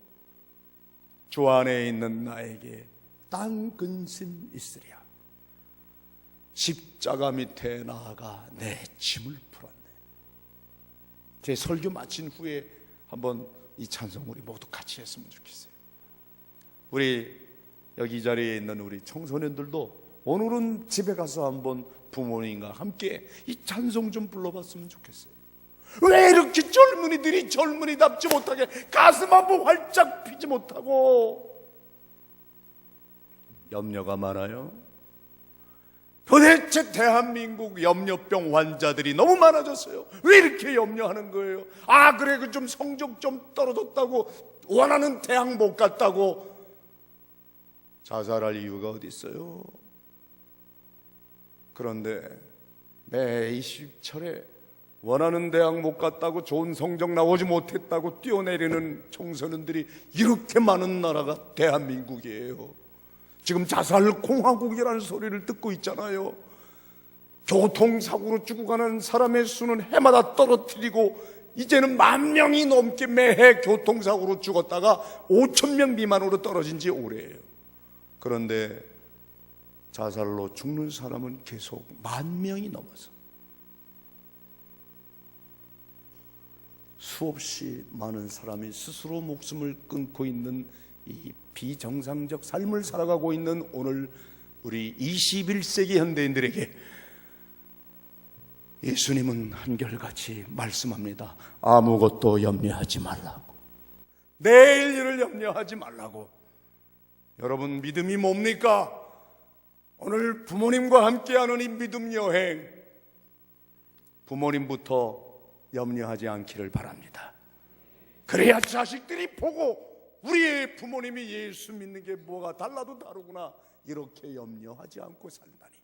주 안에 있는 나에게 딴 근심 있으랴. 십자가 밑에 나아가 내 짐을 풀었네. 제 설교 마친 후에 한번 이 찬송 우리 모두 같이 했으면 좋겠어요. 우리 여기 이 자리에 있는 우리 청소년들도 오늘은 집에 가서 한번 부모님과 함께 이 찬송 좀 불러봤으면 좋겠어요. 왜 이렇게 젊은이들이 젊은이답지 못하게 가슴 한번 활짝 피지 못하고 염려가 많아요? 도대체 대한민국 염려병 환자들이 너무 많아졌어요. 왜 이렇게 염려하는 거예요? 그래 그 좀 성적 좀 떨어졌다고 원하는 대학 못 갔다고 자살할 이유가 어디 있어요? 그런데 매 20철에 원하는 대학 못 갔다고 좋은 성적 나오지 못했다고 뛰어내리는 청소년들이 이렇게 많은 나라가 대한민국이에요. 지금 자살 공화국이라는 소리를 듣고 있잖아요. 교통사고로 죽어가는 사람의 수는 해마다 떨어뜨리고 이제는 10,000명이 넘게 매해 교통사고로 죽었다가 5,000명 미만으로 떨어진 지 오래예요. 그런데 자살로 죽는 사람은 계속 10,000명이 넘어서 수없이 많은 사람이 스스로 목숨을 끊고 있는 이 비정상적 삶을 살아가고 있는 오늘 우리 21세기 현대인들에게 예수님은 한결같이 말씀합니다. 아무것도 염려하지 말라고. 내일 일을 염려하지 말라고. 여러분 믿음이 뭡니까? 오늘 부모님과 함께하는 이 믿음 여행, 부모님부터 염려하지 않기를 바랍니다. 그래야 자식들이 보고 우리의 부모님이 예수 믿는 게 뭐가 달라도 다르구나 이렇게 염려하지 않고 살다니.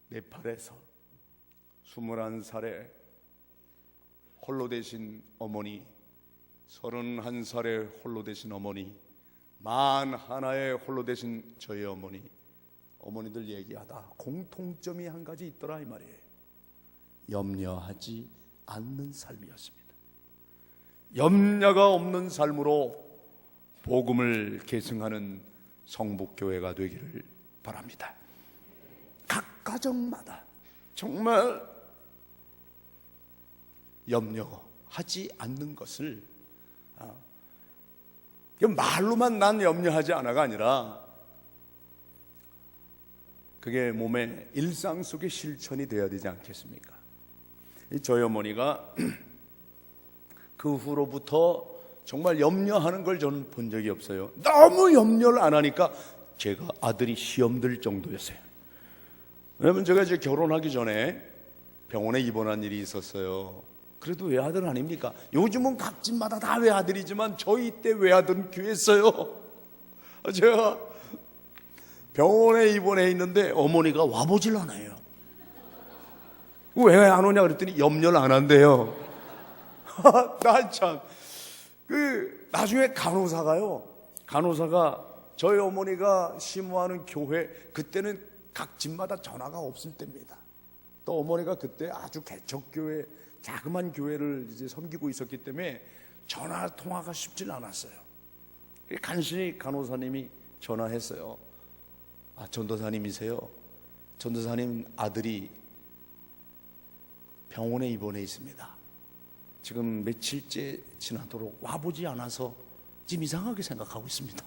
네팔에서 21살에 홀로 되신 어머니, 31살에 홀로 되신 어머니, 41에 홀로 되신 저희 어머니, 어머니들 얘기하다 공통점이 한 가지 있더라 이 말이에요. 염려하지 않는 삶이었습니다. 염려가 없는 삶으로 복음을 계승하는 성북교회가 되기를 바랍니다. 각 가정마다 정말 염려하지 않는 것을 말로만 난 염려하지 않아가 아니라 그게 몸의 일상 속의 실천이 되어야 되지 않겠습니까? 저희 어머니가 그 후로부터 정말 염려하는 걸 저는 본 적이 없어요. 너무 염려를 안 하니까 제가 아들이 시험 들 정도였어요. 왜냐면 제가 이제 결혼하기 전에 병원에 입원한 일이 있었어요. 그래도 외아들 아닙니까? 요즘은 각 집마다 다 외아들이지만 저희 때 외아들은 귀했어요. 제가 병원에 입원해 있는데 어머니가 와보질 않아요. 왜 안 오냐 그랬더니 염려를 안 한대요. 나 참 나중에 간호사가요, 간호사가 저희 어머니가 심호하는 교회, 그때는 각 집마다 전화가 없을 때입니다. 또 어머니가 그때 아주 개척교회, 자그만 교회를 이제 섬기고 있었기 때문에 전화 통화가 쉽지 않았어요. 간신히 간호사님이 전화했어요. 아, 전도사님이세요? 전도사님 아들이 병원에 입원해 있습니다. 지금 며칠째 지나도록 와보지 않아서 좀 이상하게 생각하고 있습니다.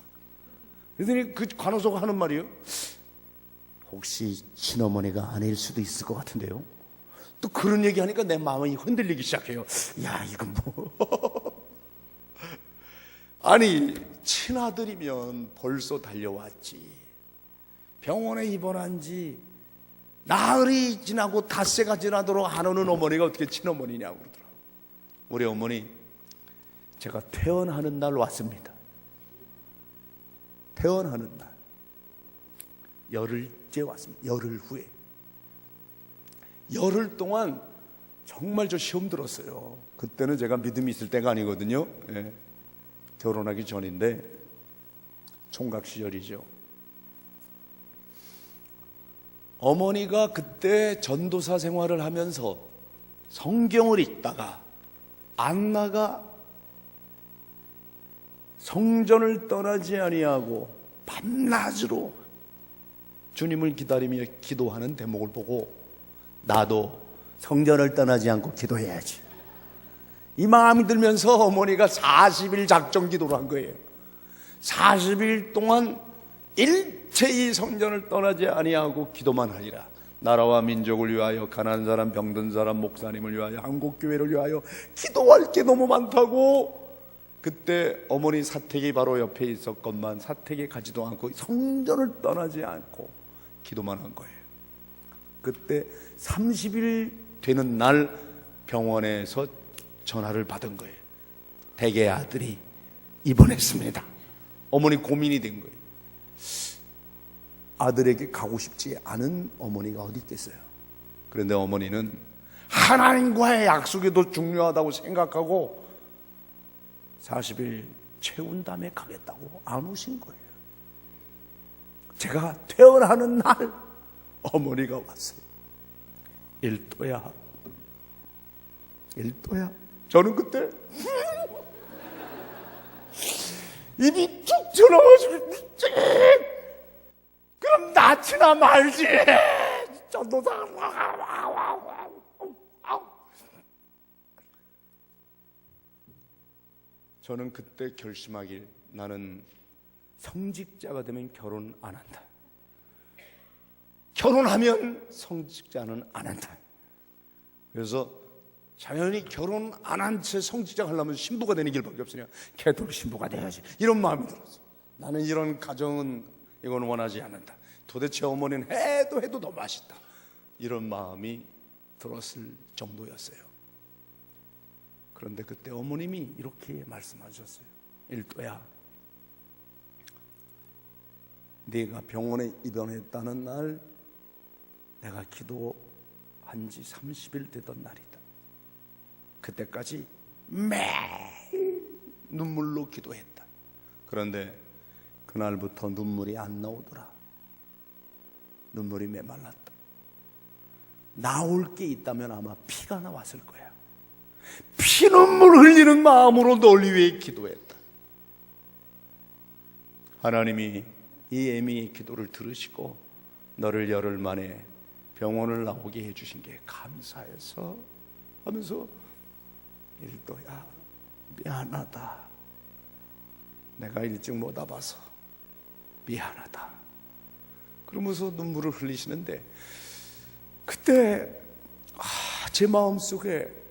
그랬더니 그 간호사가 하는 말이요, 혹시 친어머니가 아닐 수도 있을 것 같은데요. 또 그런 얘기하니까 내 마음이 흔들리기 시작해요. 야, 이건 뭐 아니, 친아들이면 벌써 달려왔지. 병원에 입원한 지 나흘이 지나고 닷새가 지나도록 안 오는 어머니가 어떻게 친어머니냐고 그러더라고요. 우리 어머니, 제가 퇴원하는 날 왔습니다. 퇴원하는 날 열흘째 왔습니다. 열흘 후에. 열흘 동안 정말 저 시험 들었어요. 그때는 제가 믿음이 있을 때가 아니거든요. 예. 결혼하기 전인데 총각 시절이죠. 어머니가 그때 전도사 생활을 하면서 성경을 읽다가 안나가 성전을 떠나지 아니하고 밤낮으로 주님을 기다리며 기도하는 대목을 보고 나도 성전을 떠나지 않고 기도해야지, 이 마음이 들면서 어머니가 40일 작정 기도를 한 거예요. 40일 동안 일체의 성전을 떠나지 아니하고 기도만 하리라. 나라와 민족을 위하여, 가난한 사람, 병든 사람, 목사님을 위하여, 한국교회를 위하여 기도할 게 너무 많다고. 그때 어머니 사택이 바로 옆에 있었건만 사택에 가지도 않고 성전을 떠나지 않고 기도만 한 거예요. 그때 30일 되는 날 병원에서 전화를 받은 거예요. 대개 아들이 입원했습니다. 어머니 고민이 된 거예요. 아들에게 가고 싶지 않은 어머니가 어디 있겠어요. 그런데 어머니는 하나님과의 약속이 더 중요하다고 생각하고 40일 채운 다음에 가겠다고 안 오신 거예요. 제가 퇴원하는 날 어머니가 왔어요. 일도야, 일도야. 저는 그때 입이 툭 튀어나와가지고 그럼 낫지나 말지. 전도사. 저는 그때 결심하길, 나는 성직자가 되면 결혼 안 한다. 결혼하면 성직자는 안 한다. 그래서 자연히 결혼 안 한 채 성직자 하려면 신부가 되는 길밖에 없으니까 캐톨릭 신부가 돼야지, 이런 마음이 들었어. 나는 이런 가정은 이건 원하지 않는다. 도대체 어머니는 해도 더 맛있다, 이런 마음이 들었을 정도였어요. 그런데 그때 어머님이 이렇게 말씀하셨어요. 일도야, 네가 병원에 입원했다는 날 내가 기도한 지 30일 되던 날이다. 그때까지 매일 눈물로 기도했다. 그런데 그날부터 눈물이 안 나오더라. 눈물이 메말랐다. 나올 게 있다면 아마 피가 나왔을 거야. 피눈물 흘리는 마음으로 널 위해 기도했다. 하나님이 이 애미의 기도를 들으시고 너를 열흘 만에 병원을 나오게 해주신 게 감사해서 하면서, 일도야 미안하다, 내가 일찍 못 와봐서 미안하다, 그러면서 눈물을 흘리시는데, 그때 제 마음속에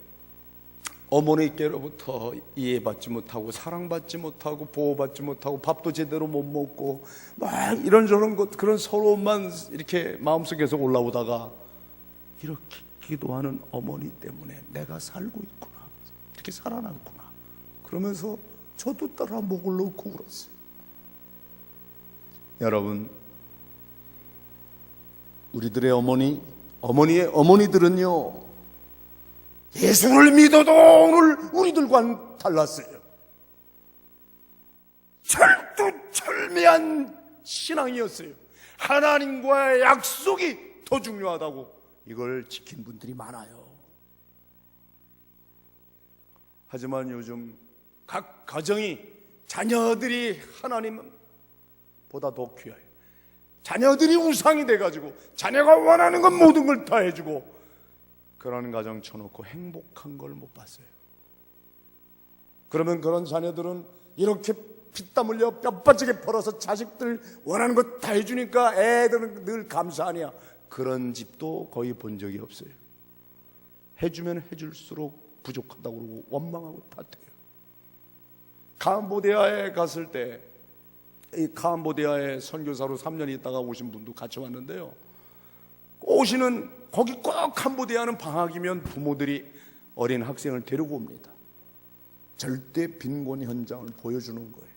어머니께로부터 이해받지 못하고 사랑받지 못하고 보호받지 못하고 밥도 제대로 못 먹고 막 이런저런 것, 그런 서러움만 이렇게 마음속에서 올라오다가 이렇게 기도하는 어머니 때문에 내가 살고 있구나, 이렇게 살아남구나, 그러면서 저도 따라 목을 놓고 울었어요. 여러분, 우리들의 어머니의 어머니들은요, 예수를 믿어도 오늘 우리들과는 달랐어요. 위대한 신앙이었어요. 하나님과의 약속이 더 중요하다고 이걸 지킨 분들이 많아요. 하지만 요즘 각 가정이 자녀들이 하나님보다 더 귀해요. 자녀들이 우상이 돼가지고 자녀가 원하는 건 모든 걸 다 해주고, 그런 가정 쳐놓고 행복한 걸 못 봤어요. 그러면 그런 자녀들은 이렇게 피땀 흘려 뼈 빠지게 벌어서 자식들 원하는 것 다 해주니까 애들은 늘 감사하냐, 그런 집도 거의 본 적이 없어요. 해주면 해줄수록 부족하다고 그러고 원망하고 탓해요. 캄보디아에 갔을 때, 이 캄보디아에 선교사로 3년 있다가 오신 분도 같이 왔는데요, 오시는 거기 꼭 캄보디아는 방학이면 부모들이 어린 학생을 데리고 옵니다. 절대 빈곤 현장을 보여주는 거예요.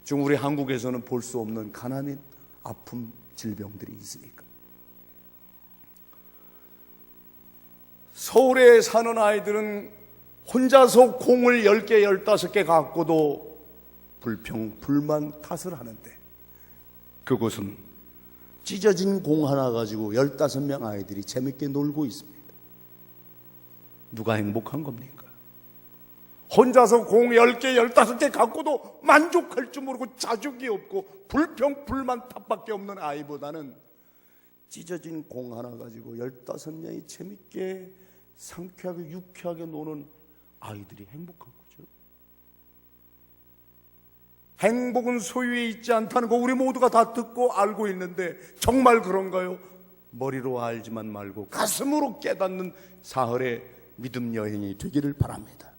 지금 우리 한국에서는 볼 수 없는 가난인 아픔, 질병들이 있으니까. 서울에 사는 아이들은 혼자서 공을 10개, 15개 갖고도 불평, 불만, 탓을 하는데, 그곳은 찢어진 공 하나 가지고 15명 아이들이 재밌게 놀고 있습니다. 누가 행복한 겁니까? 혼자서 공 10개, 15개 갖고도 만족할 줄 모르고 자족이 없고 불평, 불만, 탓밖에 없는 아이보다는 찢어진 공 하나 가지고 15명이 재밌게 상쾌하게 유쾌하게 노는 아이들이 행복한 거죠. 행복은 소유에 있지 않다는 거 우리 모두가 다 듣고 알고 있는데 정말 그런가요? 머리로 알지만 말고 가슴으로 깨닫는 사흘의 믿음 여행이 되기를 바랍니다.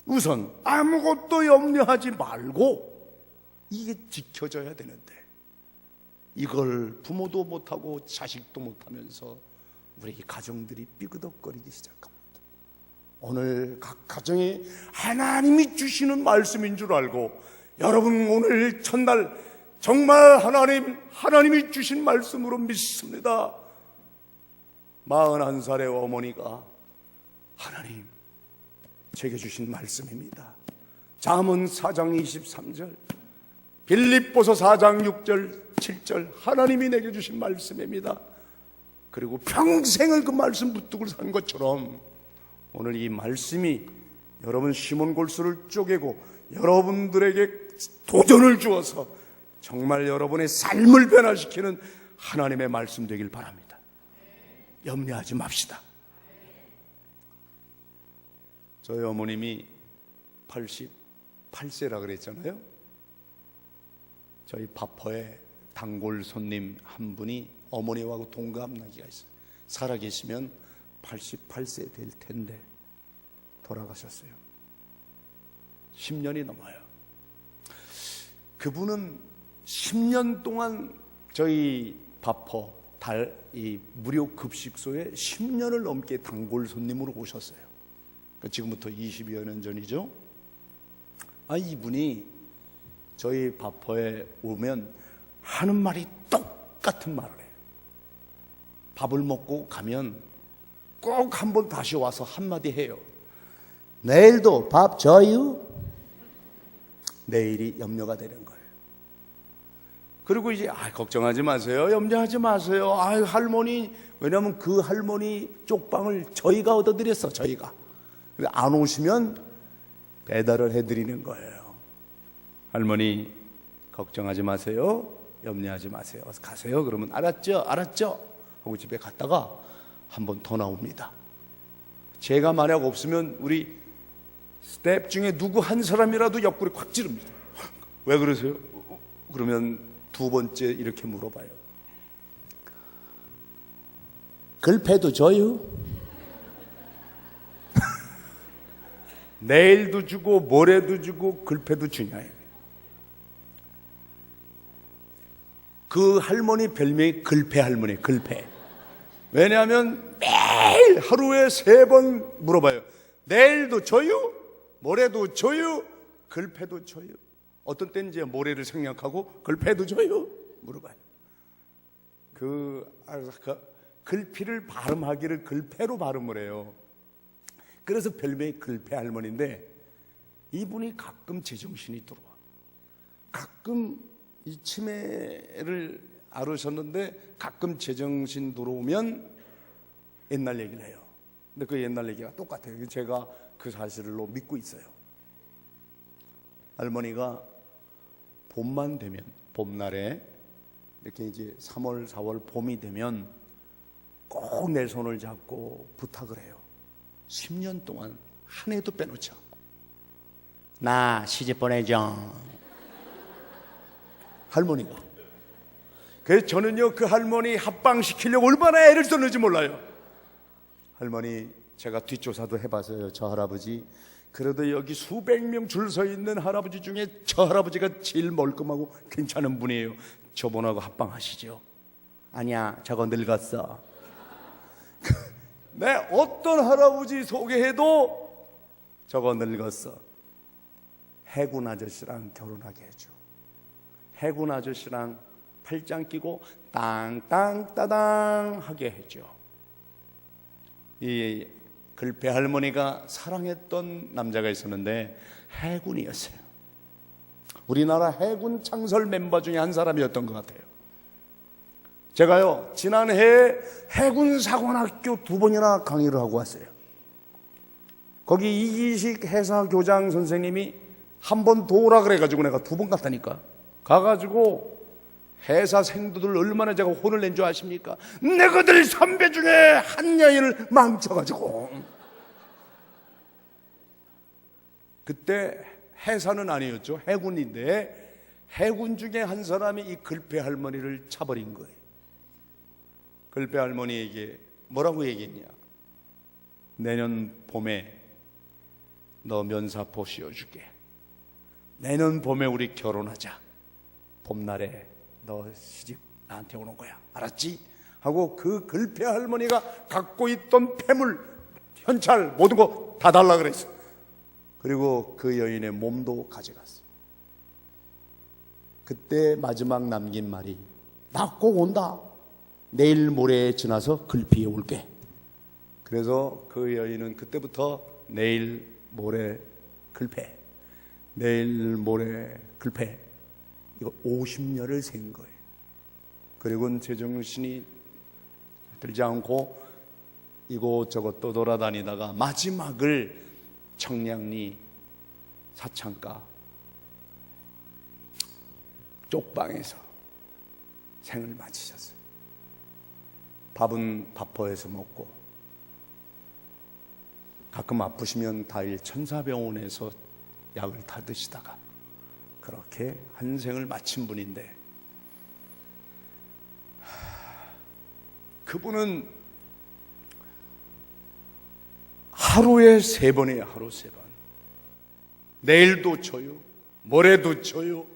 우선 아무것도 염려하지 말고 이게 지켜져야 되는데, 이걸 부모도 못하고 자식도 못하면서 우리 가정들이 삐그덕거리기 시작합니다. 오늘 각 가정이 하나님이 주시는 말씀인 줄 알고, 여러분 오늘 첫날 정말 하나님이 주신 말씀으로 믿습니다. 41살의 어머니가 하나님 제게 주신 말씀입니다. 잠언 4장 23절, 빌립보서 4장 6절 7절 하나님이 내게 주신 말씀입니다. 그리고 평생을 그 말씀 붙들고 산 것처럼 오늘 이 말씀이 여러분 심은 골수를 쪼개고 여러분들에게 도전을 주어서 정말 여러분의 삶을 변화시키는 하나님의 말씀 되길 바랍니다. 염려하지 맙시다. 저희 어머님이 88세라 그랬잖아요. 저희 바퍼에 단골 손님 한 분이 어머니하고 동갑 나이가 있어요. 살아계시면 88세 될 텐데 돌아가셨어요. 10년이 넘어요. 그분은 10년 동안 저희 바퍼 이 무료 급식소에 10년을 넘게 단골 손님으로 오셨어요. 지금부터 20여 년 전이죠. 이분이 저희 바퍼에 오면 하는 말이 똑같은 말을 해요. 밥을 먹고 가면 꼭 한 번 다시 와서 한마디 해요. 내일도 밥 줘요? 내일이 염려가 되는 거예요. 그리고 이제 걱정하지 마세요. 염려하지 마세요. 할머니, 왜냐하면 그 할머니 쪽방을 저희가 얻어드렸어. 저희가 안 오시면 배달을 해드리는 거예요. 할머니 걱정하지 마세요. 염려하지 마세요. 어서 가세요. 그러면 알았죠? 하고 집에 갔다가 한 번 더 나옵니다. 제가 만약 없으면 우리 스텝 중에 누구 한 사람이라도 옆구리 콱 찌릅니다. 왜 그러세요? 그러면 두 번째 이렇게 물어봐요. 글패도 줘요? 내일도 주고 모레도 주고 글패도 주냐. 그 할머니 별명이 글패 할머니, 글패. 왜냐하면 매일 하루에 3번 물어봐요. 내일도 줘요? 모레도 줘요? 글패도 줘요? 어떤 때는 이제 모레를 생략하고 글패도 줘요? 물어봐요. 그 글피를 발음하기를 글패로 발음을 해요. 그래서 별명이 글패 할머니인데, 이분이 가끔 제정신이 들어와. 가끔 이 치매를 앓으셨는데 가끔 제정신 들어오면 옛날 얘기를 해요. 근데 그 옛날 얘기가 똑같아요. 제가 그 사실로 믿고 있어요. 할머니가 봄만 되면, 봄날에 이렇게 이제 3월, 4월 봄이 되면 꼭 내 손을 잡고 부탁을 해요. 10년 동안 한 해도 빼놓지 않고. 나 시집 보내줘. 할머니가. 그래서 저는요, 그 할머니 합방시키려고 얼마나 애를 썼는지 몰라요. 할머니, 제가 뒷조사도 해봤어요. 저 할아버지, 그래도 여기 수백 명 줄 서 있는 할아버지 중에 저 할아버지가 제일 멀끔하고 괜찮은 분이에요. 저분하고 합방하시죠. 아니야, 저거 늙었어. 내 어떤 할아버지 소개해도 저거 늙었어. 해군 아저씨랑 결혼하게 해줘. 해군 아저씨랑 팔짱 끼고 땅땅따당 하게 해줘. 이 글패 할머니가 사랑했던 남자가 있었는데 해군이었어요. 우리나라 해군 창설 멤버 중에 한 사람이었던 것 같아요. 제가요, 지난해 해군 사관학교 2번이나 강의를 하고 왔어요. 거기 이기식 해사교장 선생님이 한 번 더 오라 그래가지고 내가 2번 갔다니까. 가가지고 해사 생도들 얼마나 제가 혼을 낸 줄 아십니까? 내가들 선배 중에 한 여인을 망쳐가지고. 그때 해사는 아니었죠. 해군인데 해군 중에 한 사람이 이 글패 할머니를 차버린 거예요. 글패 할머니에게 뭐라고 얘기했냐? 내년 봄에 너 면사포 씌워줄게. 내년 봄에 우리 결혼하자. 봄날에 너 시집 나한테 오는 거야. 알았지? 하고 그 글패 할머니가 갖고 있던 폐물, 현찰 모든 거 다 달라 그랬어. 그리고 그 여인의 몸도 가져갔어. 그때 마지막 남긴 말이 나 꼭 온다. 내일 모레 지나서 글피에 올게. 그래서 그 여인은 그때부터 내일 모레 글패, 내일 모레 글패, 이거 50년을 센 거예요. 그리고는 제정신이 들지 않고 이곳저곳 또 돌아다니다가 마지막을 청량리 사창가 쪽방에서 생을 마치셨어요. 밥은 밥포에서 먹고 가끔 아프시면 다일 천사병원에서 약을 다 드시다가 그렇게 한 생을 마친 분인데, 그분은 하루에 3번이에요. 하루 3번. 내일도 쳐요, 모레도 쳐요,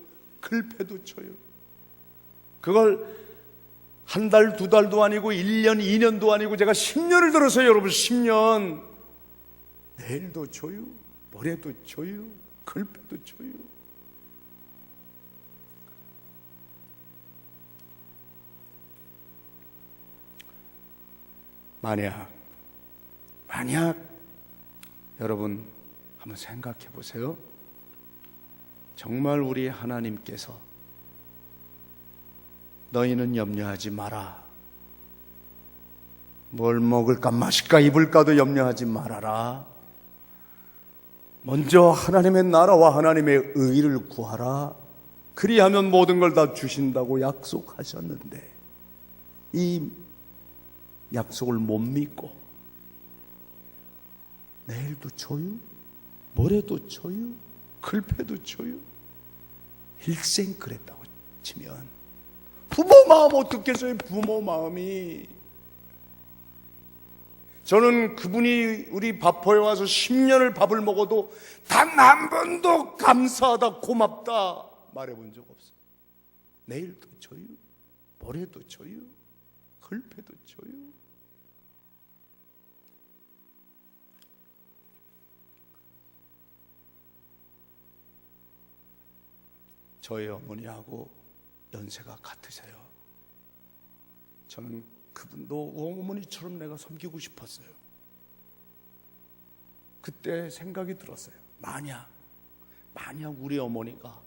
글패도 쳐요. 그걸 한 달, 2달도 아니고 1년, 2년도 아니고 제가 10년을 들었어요. 여러분, 10년. 내일도 쳐요, 모레도 쳐요, 글패도 쳐요. 만약 여러분 한번 생각해 보세요. 정말 우리 하나님께서 너희는 염려하지 마라. 뭘 먹을까 마실까 입을까도 염려하지 말아라. 먼저 하나님의 나라와 하나님의 의를 구하라. 그리하면 모든 걸 다 주신다고 약속하셨는데 이 약속을 못 믿고 내일도 줘요, 모레도 줘요, 글패도 줘요. 일생 그랬다고 치면 부모 마음 어떻겠어요? 부모 마음이. 저는 그분이 우리 밥포에 와서 10년을 밥을 먹어도 단 한 번도 감사하다, 고맙다 말해본 적 없어요. 내일도 줘요, 모레도 줘요, 글패도 줘요. 저희 어머니하고 연세가 같으세요. 저는 그분도 어머니처럼 내가 섬기고 싶었어요. 그때 생각이 들었어요. 만약 우리 어머니가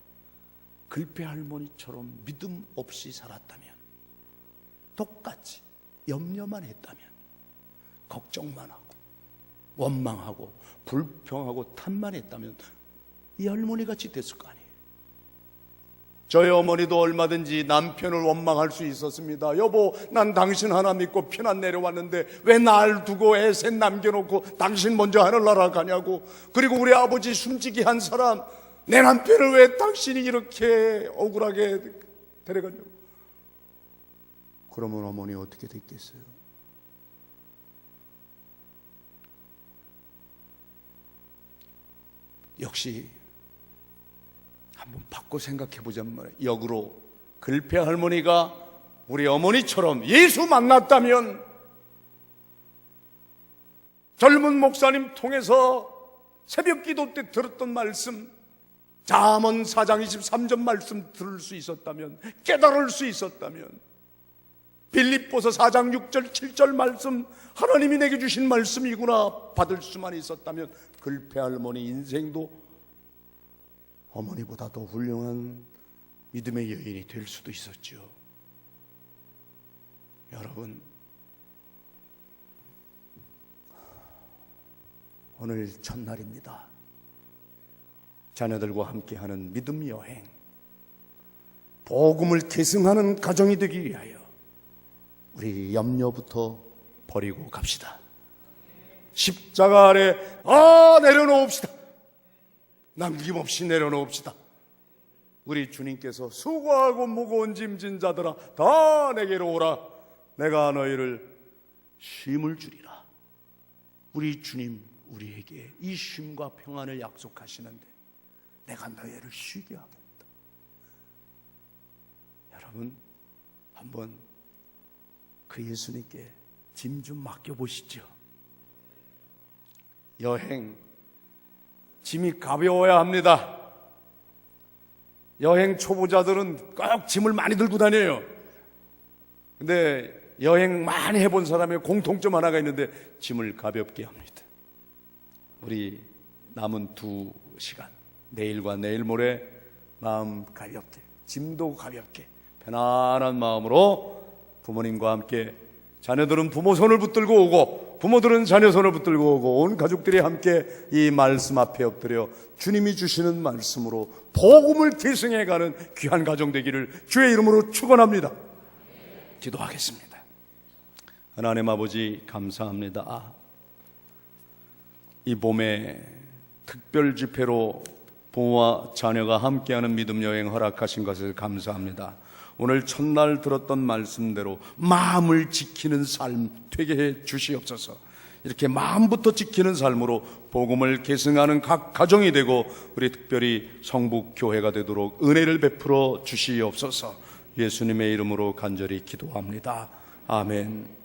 글패 할머니처럼 믿음 없이 살았다면, 똑같이 염려만 했다면, 걱정만 하고 원망하고 불평하고 탓만 했다면 이 할머니 같이 됐을 거 아니에요. 저희 어머니도 얼마든지 남편을 원망할 수 있었습니다. 여보, 난 당신 하나 믿고 피난 내려왔는데 왜 날 두고 애 셋 남겨놓고 당신 먼저 하늘나라 가냐고. 그리고 우리 아버지 숨지기 한 사람, 내 남편을 왜 당신이 이렇게 억울하게 데려가냐고. 그러면 어머니 어떻게 됐겠어요? 역시 한번 바꿔 생각해보자면 말이에요. 역으로 글패 할머니가 우리 어머니처럼 예수 만났다면, 젊은 목사님 통해서 새벽 기도 때 들었던 말씀, 잠언 4장 23절 말씀 들을 수 있었다면, 깨달을 수 있었다면, 빌립보서 4장 6절 7절 말씀, 하나님이 내게 주신 말씀이구나 받을 수만 있었다면 글패 할머니 인생도 어머니보다 더 훌륭한 믿음의 여인이 될 수도 있었죠. 여러분, 오늘 첫날입니다. 자녀들과 함께하는 믿음 여행, 복음을 계승하는 가정이 되기 위하여 우리 염려부터 버리고 갑시다. 십자가 아래 내려놓읍시다. 남김없이 내려놓읍시다. 우리 주님께서 수고하고 무거운 짐진 자들아 다 내게로 오라, 내가 너희를 쉼을 주리라. 우리 주님 우리에게 이 쉼과 평안을 약속하시는데 내가 너희를 쉬게 하겠다. 여러분, 한번 그 예수님께 짐 좀 맡겨보시죠. 여행, 짐이 가벼워야 합니다. 여행 초보자들은 꼭 짐을 많이 들고 다녀요. 근데 여행 많이 해본 사람의 공통점 하나가 있는데 짐을 가볍게 합니다. 우리 남은 2시간, 내일과 내일 모레 마음 가볍게, 짐도 가볍게, 편안한 마음으로 부모님과 함께, 자녀들은 부모 손을 붙들고 오고 부모들은 자녀 손을 붙들고 오고 온 가족들이 함께 이 말씀 앞에 엎드려 주님이 주시는 말씀으로 복음을 계승해가는 귀한 가정 되기를 주의 이름으로 축원합니다. 기도하겠습니다. 하나님 아버지, 감사합니다. 이 봄에 특별 집회로 부모와 자녀가 함께하는 믿음 여행 허락하신 것을 감사합니다. 오늘 첫날 들었던 말씀대로 마음을 지키는 삶 되게 해 주시옵소서. 이렇게 마음부터 지키는 삶으로 복음을 계승하는 각 가정이 되고 우리 특별히 성북교회가 되도록 은혜를 베풀어 주시옵소서. 예수님의 이름으로 간절히 기도합니다. 아멘.